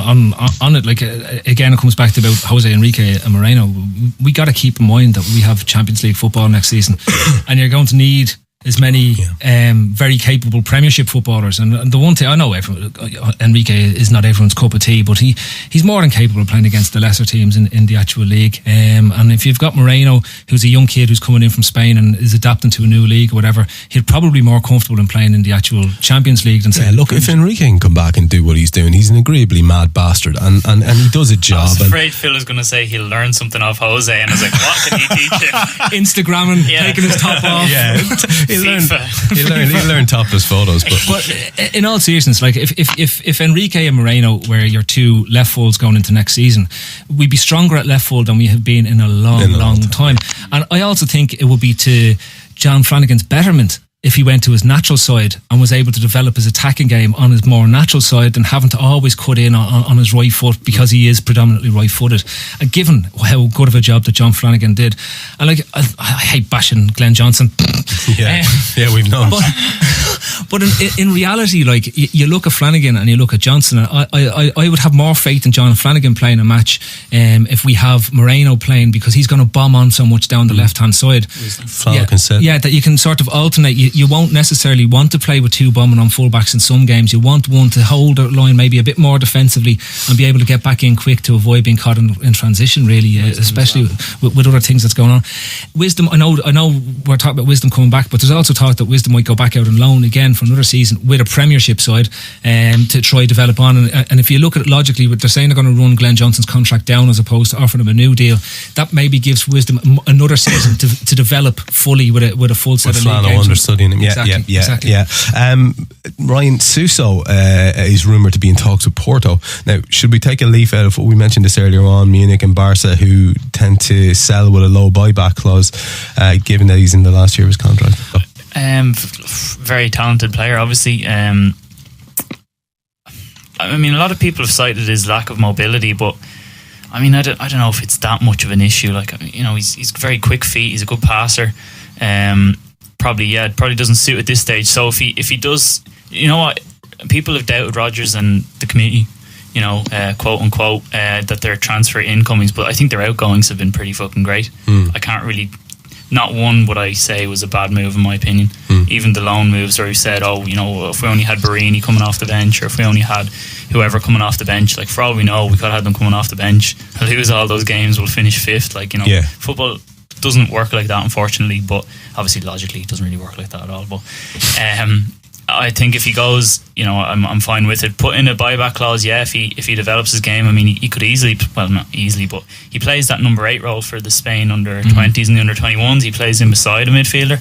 it, like again, it comes back to about Jose Enrique and Moreno. We got to keep in mind that we have Champions League football next season, and you're going to need as many very capable Premiership footballers. And the one thing I know, Enrique is not everyone's cup of tea, but he's more than capable of playing against the lesser teams in the actual league. And if you've got Moreno, who's a young kid who's coming in from Spain and is adapting to a new league or whatever, he'll probably be more comfortable in playing in the actual Champions League than say. Look, if Enrique can come back and do what he's doing, he's an agreeably mad bastard, and he does a job. I was afraid Phil was going to say he'll learn something off Jose, and I was like, what can he teach him? Instagramming, taking his top off. Yeah. He'll learn topless photos. But in all seriousness, like if Enrique and Moreno were your two left fulls going into next season, we'd be stronger at left full than we have been in a long time. And I also think it would be to John Flanagan's betterment if he went to his natural side and was able to develop his attacking game on his more natural side than having to always cut in on his right foot because he is predominantly right-footed. And given how good of a job that John Flanagan did, and like I hate bashing Glenn Johnson. Yeah, we've known. But in reality, like you look at Flanagan and you look at Johnson, and I would have more faith in John Flanagan playing a match if we have Moreno playing, because he's going to bomb on so much down the left-hand side. Flanagan said. Yeah, that you can sort of alternate. You won't necessarily want to play with two bombing on fullbacks in some games. You want one to hold the line maybe a bit more defensively and be able to get back in quick to avoid being caught in transition, really, especially with other things that's going on. Wisdom, I know we're talking about Wisdom coming back, but there's also talk that Wisdom might go back out on loan again for another season with a Premiership side to try develop on. And if you look at it logically, they're saying they're going to run Glenn Johnson's contract down as opposed to offering him a new deal. That maybe gives Wisdom another season to develop fully with a full set of league games. Understudying him. Exactly. Ryan Suso is rumoured to be in talks with Porto. Now, should we take a leaf out of what we mentioned this earlier on, Munich and Barca, who tend to sell with a low buyback clause, given that he's in the last year of his contract? Very talented player, obviously. I mean, a lot of people have cited his lack of mobility, but I mean, I don't know if it's that much of an issue. Like, you know, he's very quick feet. He's a good passer. Probably doesn't suit at this stage. So if he does, you know what, people have doubted Rodgers and the committee, you know, quote unquote, that their transfer incomings, but I think their outgoings have been pretty fucking great. I can't really, not one would I say was a bad move in my opinion. Even the loan moves where he said, oh, you know, if we only had Barini coming off the bench, or if we only had whoever coming off the bench, like for all we know, we could have had them coming off the bench, lose all those games, we'll finish fifth. Like, you know, football doesn't work like that, unfortunately, but obviously logically it doesn't really work like that at all. But I think if he goes, you know, I'm fine with it. Put in a buyback clause, if he develops his game. I mean, he could easily, well, not easily, but he plays that number 8 role for the Spain under 20s and the under 21s. He plays in beside a midfielder,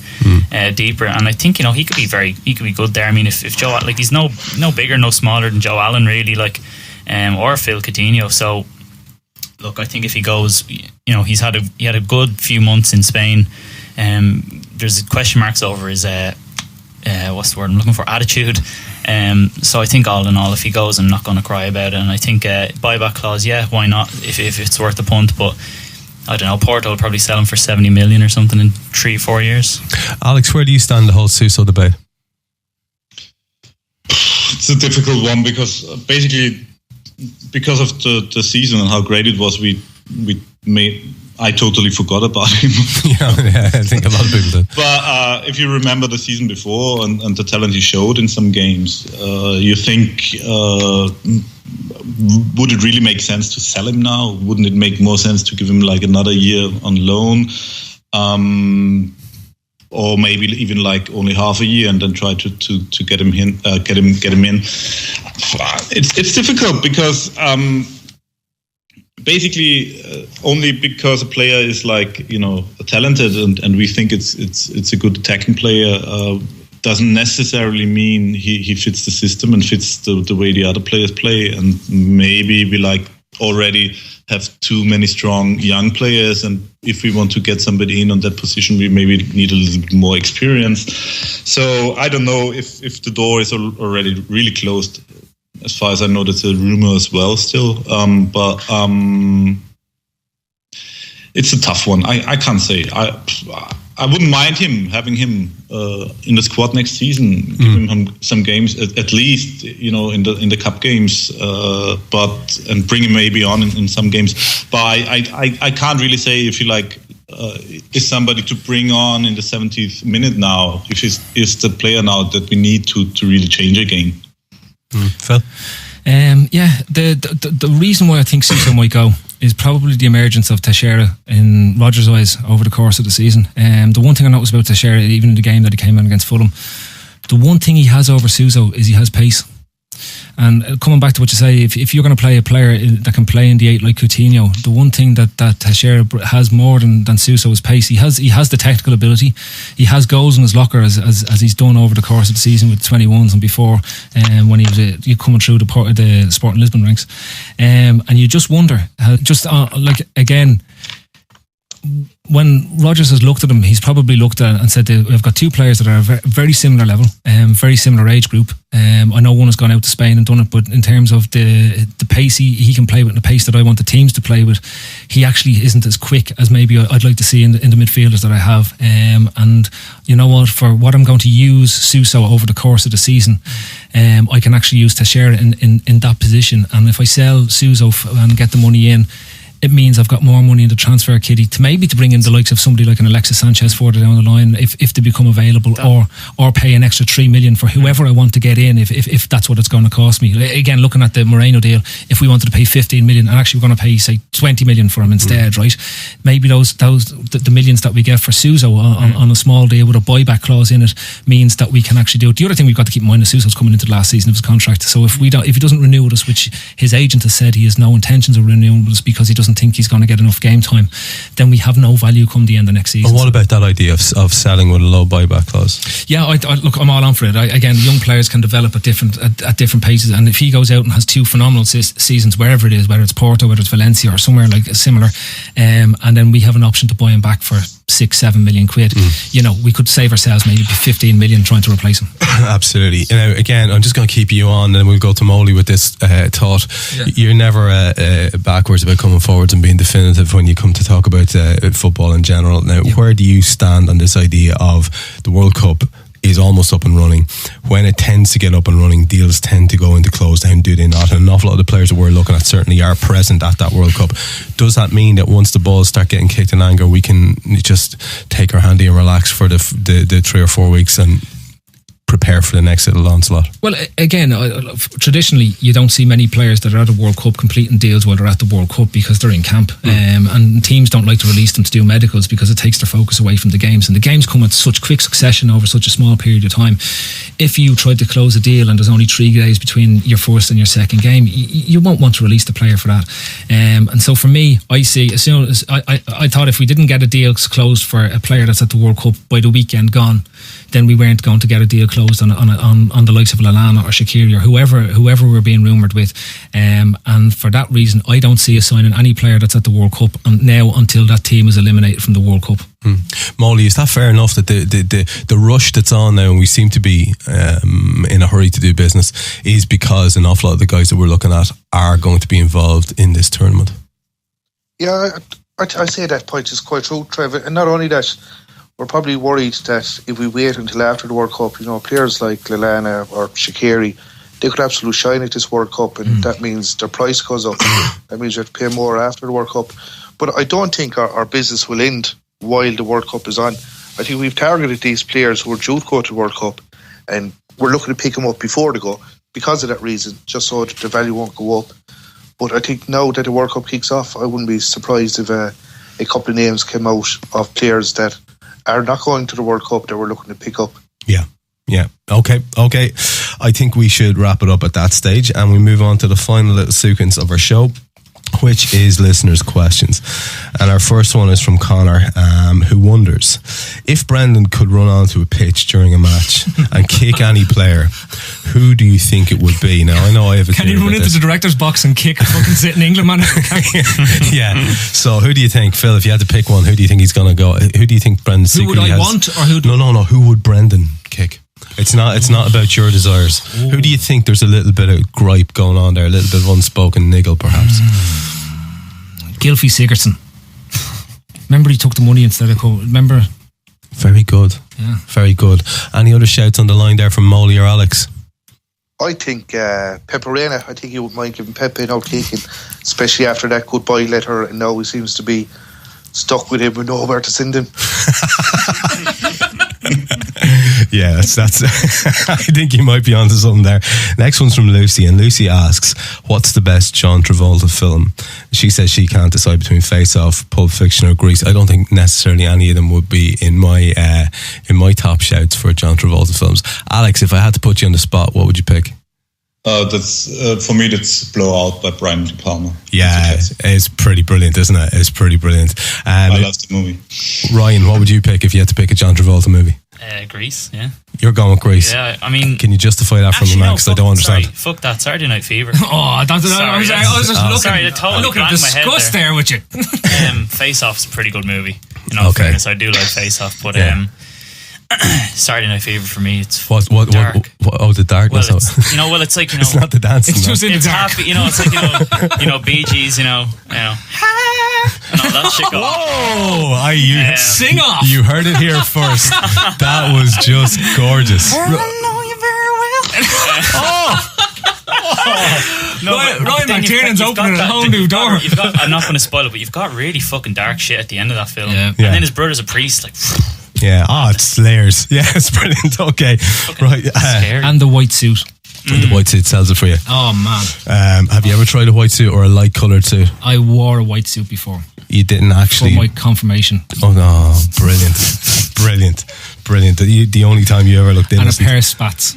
deeper, and I think, you know, he could be good there. I mean, if Joe, like, he's no bigger, no smaller than Joe Allen, really, like, or Phil Coutinho. So look, I think if he goes, you know, he had a good few months in Spain. There's question marks over his what's the word I'm looking for, attitude. So I think all in all, if he goes, I'm not going to cry about it. And I think buyback clause, why not, if it's worth a punt. But I don't know, Porto will probably sell him for 70 million or something in 3-4 years. Alex, where do you stand the whole Suso debate? It's a difficult one because basically, because of the season and how great it was, I totally forgot about him. yeah, I think a lot of people did. But if you remember the season before and the talent he showed in some games, you think would it really make sense to sell him now? Wouldn't it make more sense to give him like another year on loan? Or maybe even like only half a year and then try to get him in. Get him in. It's difficult because basically only because a player is like talented and we think it's a good attacking player doesn't necessarily mean he fits the system and fits the way the other players play. And maybe we already have too many strong young players, and if we want to get somebody in on that position, we maybe need a little bit more experience. So I don't know if the door is already really closed. As far as I know, that's a rumor as well still. But it's a tough one. I can't say. I wouldn't mind having him in the squad next season, give him some games at least, in the cup games, and bring him maybe on in some games. But I can't really say if you is somebody to bring on in the 70th minute now, if is the player now that we need to really change a game. Phil? The reason why I think Suso might go is probably the emergence of Teixeira in Rodgers' eyes over the course of the season. The one thing I noticed about Teixeira, even in the game that he came in against Fulham, the one thing he has over Suso is he has pace. And coming back to what you say, if you're going to play a player that can play in the 8 like Coutinho, the one thing that Teixeira has more than Suso is pace. He has the technical ability. He has goals in his locker as he's done over the course of the season with 21s and before, when he was coming through the Sporting Lisbon ranks. And you just wonder, again, when Rodgers has looked at him, he's probably looked at and said we've got two players that are a very similar level, very similar age group. I know one has gone out to Spain and done it, but in terms of the pace he can play with and the pace that I want the teams to play with, he actually isn't as quick as maybe I'd like to see in the midfielders that I have. And you know what, for what I'm going to use Suso over the course of the season, I can actually use Teixeira in that position. And if I sell Suso and get the money in, it means I've got more money in the transfer kitty to maybe to bring in the likes of somebody like an Alexis Sanchez further down the line if they become available, or pay an extra 3 million for whoever I want to get in if that's what it's going to cost me. Again, looking at the Moreno deal, if we wanted to pay 15 million and actually we're going to pay say 20 million for him instead, right? Maybe the millions that we get for Suso on a small deal with a buyback clause in it means that we can actually do it. The other thing we've got to keep in mind is Suso's coming into the last season of his contract, so if he doesn't renew with us, which his agent has said he has no intentions of renewing with us because he doesn't think he's going to get enough game time, then we have no value come the end of next season. And what about that idea of selling with a low buyback clause? Yeah, look, I'm all on for it. Again, young players can develop at different paces, and if he goes out and has two phenomenal seasons wherever it is, whether it's Porto, whether it's Valencia or somewhere like similar, and then we have an option to buy him back for 6-7 million quid, we could save ourselves maybe 15 million trying to replace him. Absolutely. Again, I'm just going to keep you on and we'll go to Molly with this thought. Yeah. You're never backwards about coming forwards and being definitive when you come to talk about football in general. Now, where do you stand on this idea of the World Cup is almost up and running? When it tends to get up and running, deals tend to go into close down, do they not? And an awful lot of the players that we're looking at certainly are present at that World Cup. Does that mean that once the balls start getting kicked in anger, we can just take our handy and relax for the 3 or 4 weeks and prepare for the next little onslaught? Well, again, traditionally you don't see many players that are at the World Cup completing deals while they're at the World Cup because they're in camp, and teams don't like to release them to do medicals because it takes their focus away from the games, and the games come at such quick succession over such a small period of time. If you tried to close a deal and there's only 3 days between your first and your second game, you won't want to release the player for that. And so for me, I see, as soon as I thought if we didn't get a deal closed for a player that's at the World Cup by the weekend gone, then we weren't going to get a deal closed on the likes of Lallana or Shaqiri or whoever we're being rumoured with. And for that reason, I don't see us signing any player that's at the World Cup now until that team is eliminated from the World Cup. Molly, is that fair enough that the rush that's on now, and we seem to be in a hurry to do business, is because an awful lot of the guys that we're looking at are going to be involved in this tournament? Yeah, I say that point is quite true, Trevor. And not only that, we're probably worried that if we wait until after the World Cup, players like Lallana or Shaqiri, they could absolutely shine at this World Cup, and that means their price goes up. That means you have to pay more after the World Cup. But I don't think our business will end while the World Cup is on. I think we've targeted these players who are due to go to the World Cup, and we're looking to pick them up before they go. because of that reason, just so that the value won't go up. But I think now that the World Cup kicks off, I wouldn't be surprised if a couple of names came out of players that are not going to the World Cup that we're looking to pick up. Yeah. Okay. I think we should wrap it up at that stage, and we move on to the final little sequence of our show, which is listeners' questions. And our first one is from Connor, who wonders, if Brendan could run onto a pitch during a match and kick any player, who do you think it would be? Now, I know I have a Can you run into the director's box and kick a fucking sitting England man? Yeah. So who do you think, Phil, if you had to pick one, who do you think he's going to go? Who do you think Brendan secretly has? Who would I want? Or who? No. Who would Brendan kick? It's not about your desires. Ooh. Who do you think there's a little bit of gripe going on there, a little bit of unspoken niggle, perhaps? Gylfi Sigurdsson. Remember, he took the money instead of remember? Very good. Yeah. Very good. Any other shouts on the line there from Molly or Alex? I think Peperena. I think he would mind giving Pepe an out kicking, especially after that goodbye letter, and now he seems to be stuck with him with nowhere to send him. Yeah, that's I think you might be onto something there. Next one's from Lucy, and Lucy asks, what's the best John Travolta film? She says she can't decide between Face Off, Pulp Fiction or Grease. I don't think necessarily any of them would be in my top shouts for John Travolta films. Alex, if I had to put you on the spot, what would you pick? That's for me. That's Blowout by Brian De Palma. Yeah, it's pretty brilliant, isn't it? It's pretty brilliant. I love the movie. Ryan, what would you pick if you had to pick a John Travolta movie? Grease, yeah. You're going with Grease. Yeah, I mean, can you justify that from the man? Because I don't understand. Sorry, fuck that. Saturday Night Fever. I was just looking. Sorry, totally looking at disgust there with you. Face Off's a pretty good movie. In all fairness, I do like Face Off, but Saturday Night Fever for me, it's what dark. The darkness. Well, it's like it's not the dancing. It's just in the dark. Happy, it's like Bee Gees, and all that shit. Whoa! Sing off. You heard it here first. That was just gorgeous. I know you very well. Ryan McTiernan's opening a whole new door. I'm not going to spoil it, but you've got really fucking dark shit at the end of that film. Yeah. And then his brother's a priest, like. Yeah, it's layers. Yeah, it's brilliant. Okay, right. And the white suit. The white suit sells it for you. Oh, man. Have you ever tried a white suit or a light coloured suit? I wore a white suit before. You didn't actually? For my confirmation. Oh, no. Brilliant. The only time you ever looked innocent. And a pair of spats.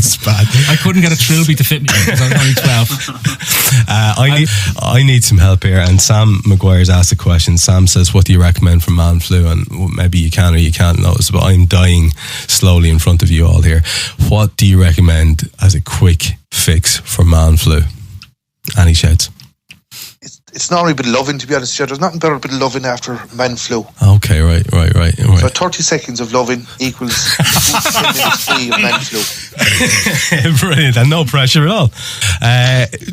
Spat. I couldn't get a trilby to fit me because I was only 12. I need some help here, and Sam McGuire's asked a question. Sam says, what do you recommend for man flu? And maybe you can or you can't notice, but I'm dying slowly in front of you all here. What do you recommend as a quick fix for man flu? Any shouts? It's not really a bit of loving, to be honest. There's nothing better than loving after man flu. Okay, right. So 30 seconds of loving equals 10 minutes free of man flu. Brilliant, and no pressure at all.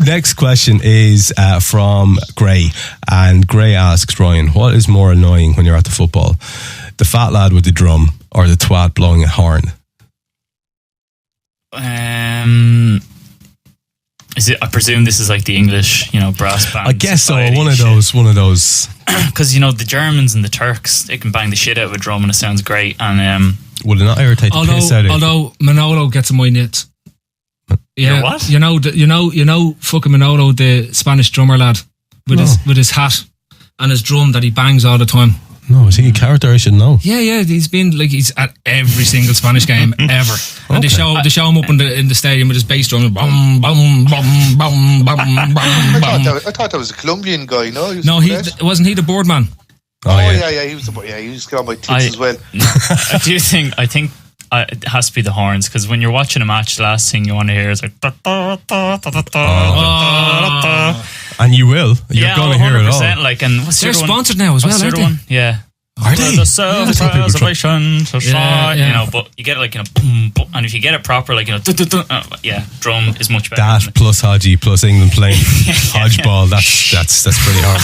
Next question is from Gray, and Gray asks Ryan, what is more annoying when you're at the football? The fat lad with the drum or the twat blowing a horn? I presume this is like the English, brass band. I guess so. One of those. Because the Germans and the Turks, they can bang the shit out of a drum and it sounds great. And would it not irritate the piss out of it? Although Manolo gets on my nits. Yeah, what? Fucking Manolo, the Spanish drummer lad, with his hat and his drum that he bangs all the time. No, is he a character? I should know. Yeah, he's at every single Spanish game ever. And they show him up in the stadium with his bass drum. Bum, bum, bum, bum, bum, bum, I thought that was a Colombian guy, no? Wasn't he the board man? Yeah, he was the board. Yeah, he used to get on my tits as well. I think it has to be the horns, because when you're watching a match, the last thing you want to hear is like. And you will. You're going to hear it all. Like, and what's they're sponsored now as well, aren't they? Yeah. Are they? But you get it boom, boom, and if you get it proper, drum is much better. That plus Hodgie plus England playing hodgeball, that's pretty hard.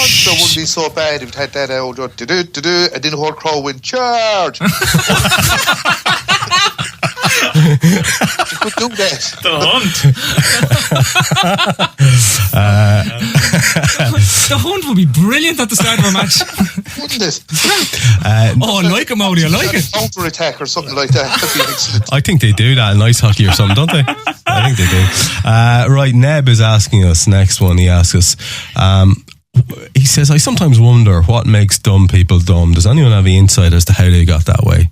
Also wouldn't be so bad if it had that old and then the whole crowd went charge. You could do that. The hunt. The hunt would be brilliant at the start of a match. wouldn't it? I like him, Maudie. I like it. Counter attack or something like that. That'd be excellent. I think they do that in ice hockey or something, don't they? I think they do. Right, Neb is asking us, next one, he asks us, he says, I sometimes wonder what makes dumb people dumb. Does anyone have any insight as to how they got that way?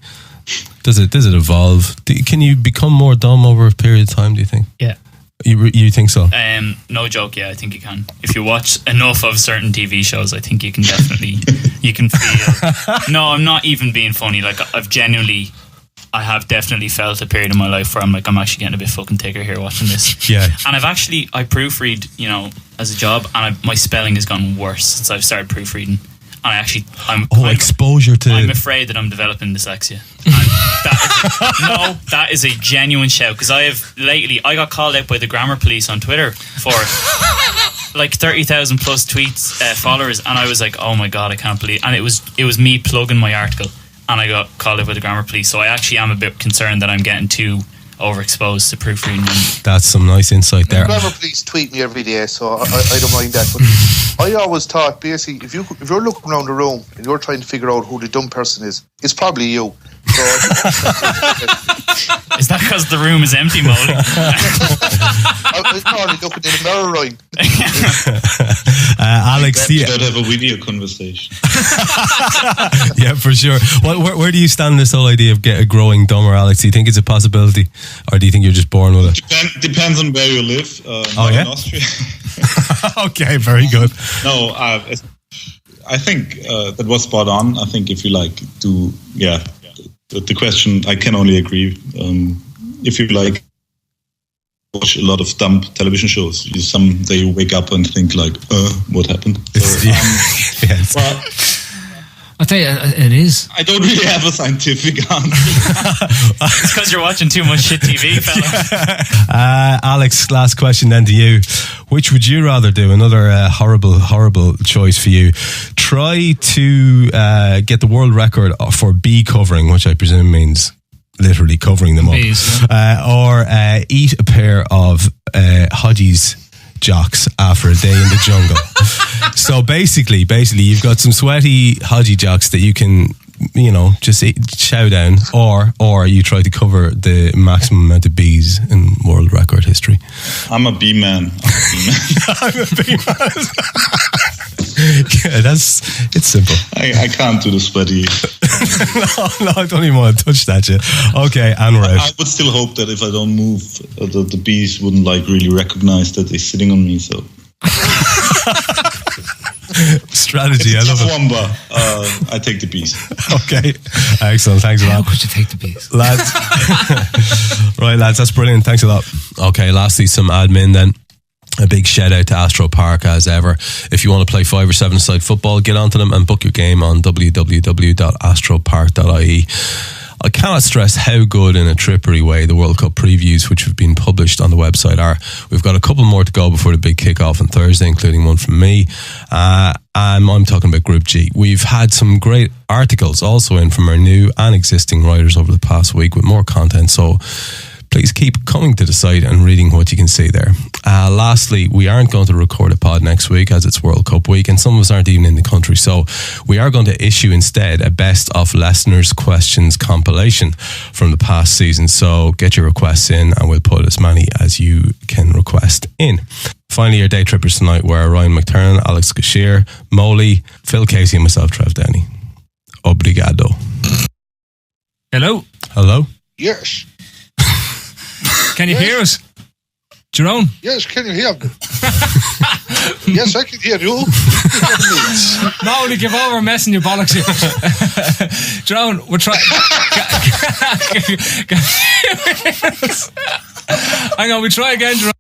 Does it evolve? Can you become more dumb over a period of time, do you think? Yeah. You think so? No joke, yeah, I think you can. If you watch enough of certain TV shows, I think you can definitely, you can feel. No, I'm not even being funny. Like, I have definitely felt a period in my life where I'm like, I'm actually getting a bit fucking ticker here watching this. Yeah. And I proofread, as a job, and my spelling has gotten worse since I've started proofreading. And exposure to... I'm afraid that I'm developing dyslexia. And that is a genuine shout, because I got called out by the grammar police on Twitter for like 30,000 plus tweets, followers, and I was like, oh my god, I can't believe. And it was me plugging my article, and I got called out by the grammar police. So I actually am a bit concerned that I'm getting too overexposed to proofreading. That's some nice insight there. The grammar police tweet me every day, so I don't mind that. But I always thought, basically, if you're looking around the room and you're trying to figure out who the dumb person is, it's probably you. So, is that because the room is empty, Molly? I'm probably looking in the mirror, Ryan. Alex, you don't have a video conversation. Yeah, for sure. Where do you stand on this whole idea of growing dumber, Alex? Do you think it's a possibility, or do you think you're just born with it? Depends on where you live. In Austria. Okay, very good. No, I think that was spot on. I think if you the question, I can only agree. If you watch a lot of dumb television shows, someday you wake up and think like, what happened? Yes. Well, I'll tell you, it is. I don't really have a scientific answer. It's because you're watching too much shit TV, fella. Alex, last question then to you. Which would you rather do? Another horrible choice for you. Try to get the world record for bee covering, which I presume means literally covering them up. Bees, or eat a pair of Hodgie's jocks after a day in the jungle. So basically you've got some sweaty Hodgie jocks that you can, just chow down, or you try to cover the maximum amount of bees in world record history. I'm a bee man. I'm a bee man. Yeah, it's simple. I can't do the sweaty. No, I don't even want to touch that shit. Okay, and we're out. I would still hope that if I don't move, the bees wouldn't really recognize that they're sitting on me. So strategy, I love it. Wamba, I take the bees. Okay, excellent. Thanks a lot. How could you take the bees, lads? Right, lads, that's brilliant. Thanks a lot. Okay, lastly, some admin then. A big shout out to Astro Park as ever. If you want to play 5 or 7-side football, get onto them and book your game on www.astropark.ie. I cannot stress how good in a trippery way the World Cup previews, which have been published on the website, are. We've got a couple more to go before the big kick-off on Thursday, including one from me. I'm talking about Group G. We've had some great articles also in from our new and existing writers over the past week with more content, so please keep coming to the site and reading what you can see there. Lastly, we aren't going to record a pod next week as it's World Cup week, and some of us aren't even in the country. So we are going to issue instead a best of listeners' questions compilation from the past season. So get your requests in and we'll put as many as you can request in. Finally, your day trippers tonight were Ryan McTurnan, Alex Gashir, Moley, Phil Casey and myself, Trev Downey. Obrigado. Hello? Hello? Yes. Can you hear us? Jerome? Yes, can you hear me? Yes, I can hear you. No, to give over messing your bollocks here. Jerome, we're trying. Hang on, we try again, Jerome.